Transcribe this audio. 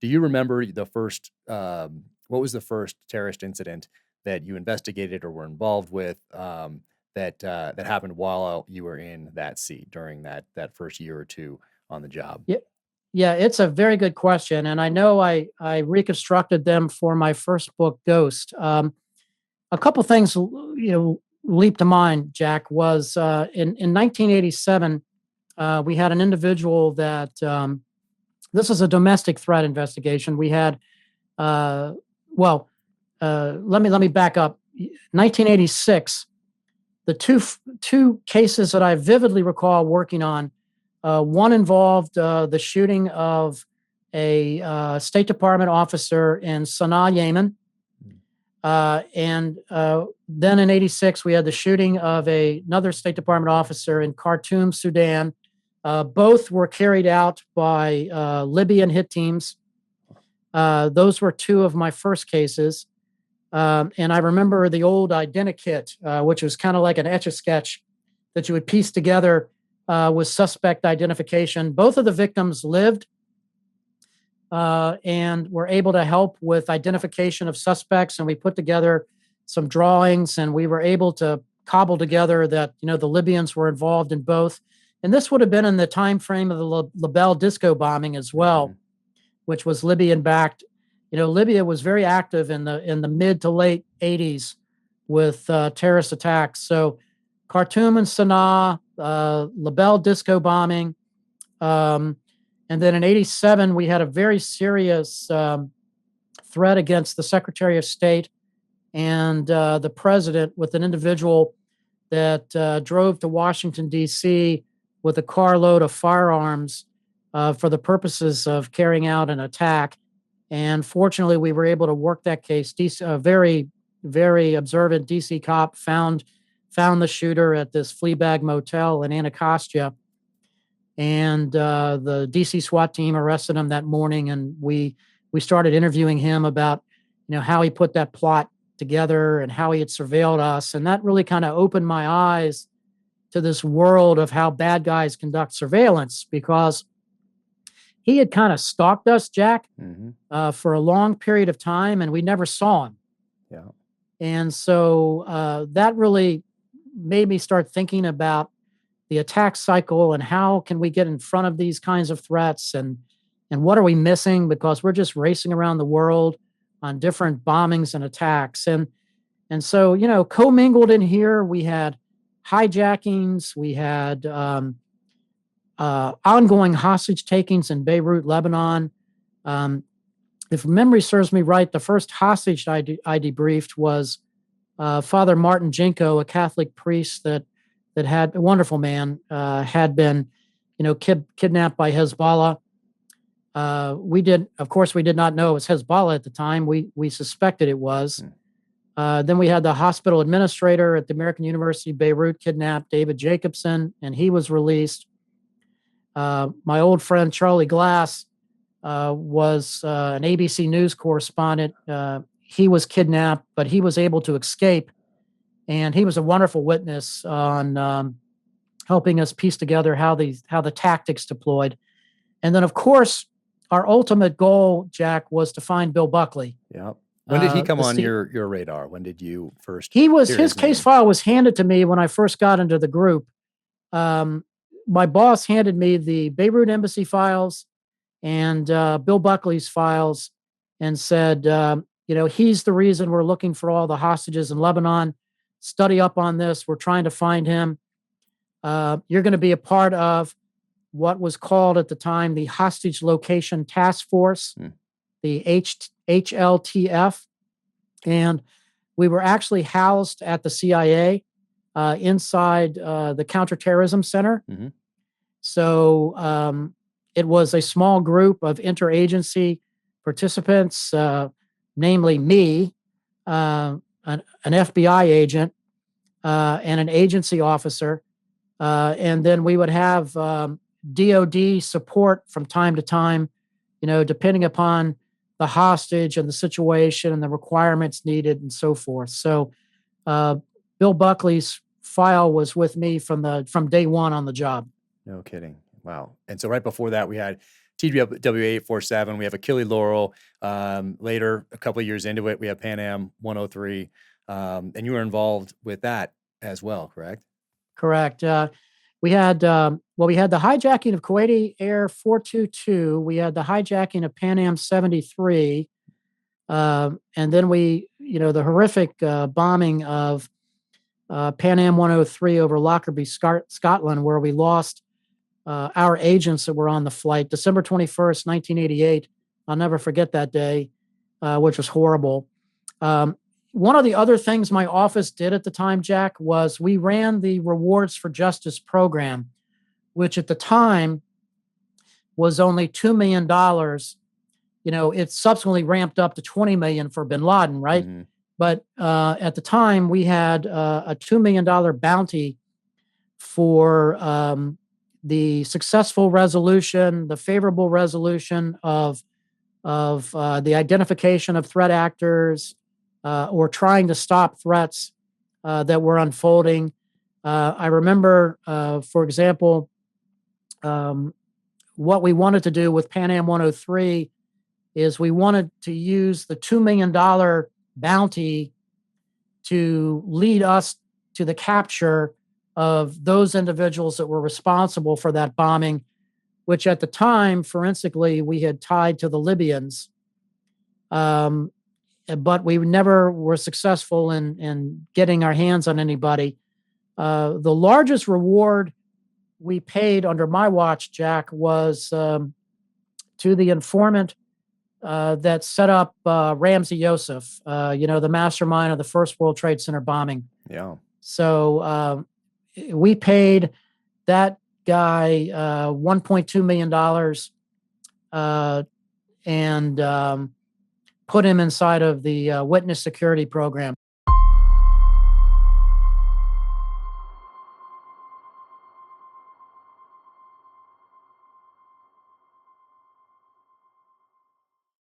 Do you remember the first, what was the first terrorist incident that you investigated or were involved with, that happened while you were in that seat during that first year or two on the job? Yeah, yeah, it's a very good question, and I know I reconstructed them for my first book, Ghost. A couple things, leap to mind. Jack was in 1987. We had an individual that this is a domestic threat investigation. We had well, let me back up. 1986. The two cases that I vividly recall working on. One involved the shooting of a State Department officer in Sana'a, Yemen. And then in 86, we had the shooting of another State Department officer in Khartoum, Sudan. Both were carried out by Libyan hit teams. Those were two of my first cases. And I remember the old identikit, which was kind of like an etch-a-sketch that you would piece together with suspect identification. Both of the victims lived and were able to help with identification of suspects. And we put together some drawings, and we were able to cobble together that the Libyans were involved in both. And this would have been in the time frame of the Labelle disco bombing as well, which was Libyan backed. Libya was very active in the mid to late 80s with terrorist attacks. So Khartoum and Sana'a, Labelle disco bombing. And then in 87, we had a very serious threat against the Secretary of State and the president with an individual that drove to Washington, D.C. with a carload of firearms for the purposes of carrying out an attack. And fortunately, we were able to work that case. A very, very observant D.C. cop found the shooter at this Fleabag Motel in Anacostia. And the DC SWAT team arrested him that morning, and we started interviewing him about how he put that plot together and how he had surveilled us, and that really kind of opened my eyes to this world of how bad guys conduct surveillance, because he had kind of stalked us, Jack, for a long period of time, and we never saw him. Yeah, and so that really made me start thinking about the attack cycle and how can we get in front of these kinds of threats, and what are we missing, because we're just racing around the world on different bombings and attacks. And so, commingled in here, we had hijackings, we had ongoing hostage takings in Beirut, Lebanon. If memory serves me right, the first hostage I debriefed was Father Martin Jinko, a Catholic priest that had a wonderful man, had been, kidnapped by Hezbollah. We did not know it was Hezbollah at the time. We suspected it was. Then we had the hospital administrator at the American University Beirut kidnapped, David Jacobson, and he was released. My old friend Charlie Glass was an ABC News correspondent. He was kidnapped, but he was able to escape. And he was a wonderful witness on helping us piece together how the tactics deployed. And then, of course, our ultimate goal, Jack, was to find Bill Buckley. Yeah. When did he come on your radar? When did you first? His case file was handed to me when I first got into the group. My boss handed me the Beirut embassy files and Bill Buckley's files, and said, he's the reason we're looking for all the hostages in Lebanon. Study up on this. We're trying to find him. You're going to be a part of what was called at the time the Hostage Location Task Force, the HLTF. And we were actually housed at the CIA inside the Counterterrorism Center. So it was a small group of interagency participants, namely me, an FBI agent, and an agency officer. And then we would have DOD support from time to time, depending upon the hostage and the situation and the requirements needed and so forth. So Bill Buckley's file was with me from day one on the job. No kidding. Wow. And so right before that, we had TWA 847. We have Achille Laurel. Later, a couple of years into it, we have Pan Am 103. And you were involved with that as well, correct? Correct. We had we had the hijacking of Kuwaiti Air 422. We had the hijacking of Pan Am 73, and then the horrific bombing of Pan Am 103 over Lockerbie, Scotland, where we lost our agents that were on the flight. December 21st, 1988. I'll never forget that day, which was horrible. One of the other things my office did at the time, Jack, was we ran the Rewards for Justice program, which at the time was only $2 million. It subsequently ramped up to 20 million for bin Laden, right? Mm-hmm. But at the time, we had a $2 million bounty for the successful resolution, the favorable resolution of the identification of threat actors, or trying to stop threats that were unfolding. I remember, for example, what we wanted to do with Pan Am 103 is we wanted to use the $2 million bounty to lead us to the capture of those individuals that were responsible for that bombing, which at the time, forensically, we had tied to the Libyans. But we never were successful in getting our hands on anybody. The largest reward we paid under my watch, Jack, was to the informant that set up Ramzi Yousef, the mastermind of the first World Trade Center bombing. Yeah. So we paid that guy $1.2 million and put him inside of the witness security program.